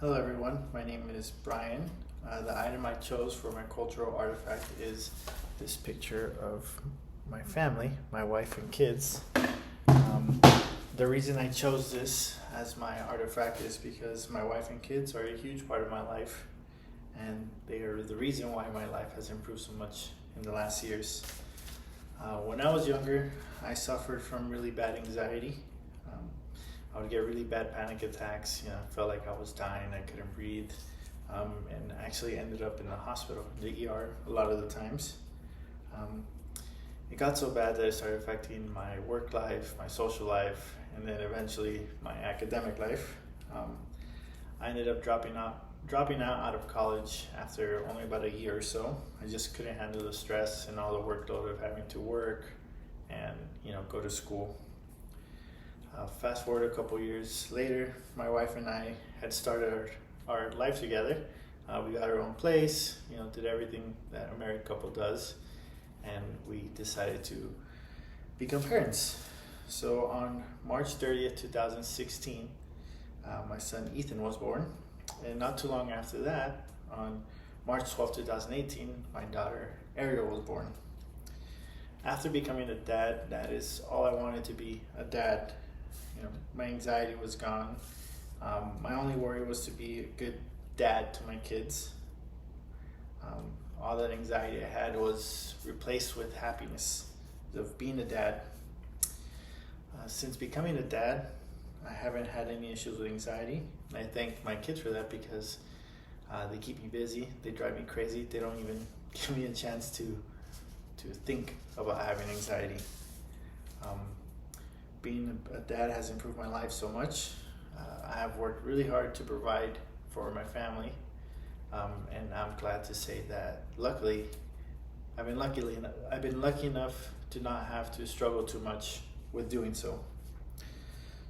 Hello everyone, my name is Brian. The item I chose for my cultural artifact is this picture of my family, my wife and kids. Um, the reason I chose this as my artifact is because my wife and kids are a huge part of my life, and they are the reason why my life has improved so much in the last years. When I was younger, I suffered from really bad anxiety. Um, I would get really bad panic attacks. Felt like I was dying. I couldn't breathe, and actually ended up in the hospital, the ER, a lot of the times. Um, it got so bad that it started affecting my work life, my social life, and then eventually my academic life. I ended up dropping out of college after only about a year or so. I just couldn't handle the stress and all the workload of having to work and go to school. Fast forward a couple years later, my wife and I had started our life together. We got our own place, did everything that a married couple does, and we decided to become parents. So on March 30th, 2016, my son Ethan was born, and not too long after that, on March 12th, 2018, my daughter Ariel was born. After becoming a dad, that is all I wanted to be, a dad. My anxiety was gone. My only worry was to be a good dad to my kids. All that anxiety I had was replaced with happiness of being a dad. Since becoming a dad, I haven't had any issues with anxiety. I thank my kids for that because they keep me busy. They drive me crazy. They don't even give me a chance to think about having anxiety. Being a dad has improved my life so much. I have worked really hard to provide for my family, and I'm glad to say that luckily I've been lucky enough to not have to struggle too much with doing so.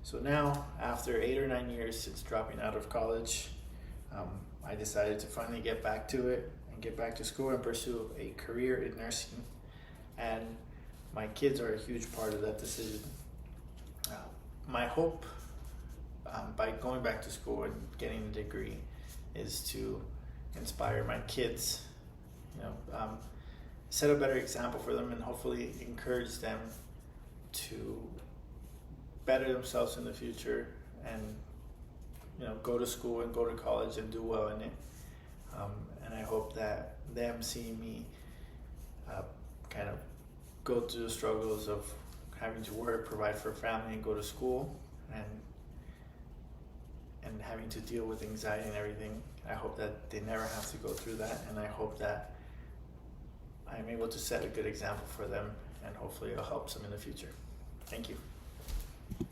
So now, after 8 or 9 years since dropping out of college, I decided to finally get back to it and get back to school and pursue a career in nursing. And my kids are a huge part of that decision. My hope by going back to school and getting a degree is to inspire my kids, set a better example for them, and hopefully encourage them to better themselves in the future and go to school and go to college and do well in it. And I hope that them seeing me kind of go through the struggles of having to work, provide for a family, and go to school, and having to deal with anxiety and everything. I hope that they never have to go through that, and I hope that I'm able to set a good example for them, and hopefully it'll help them in the future. Thank you.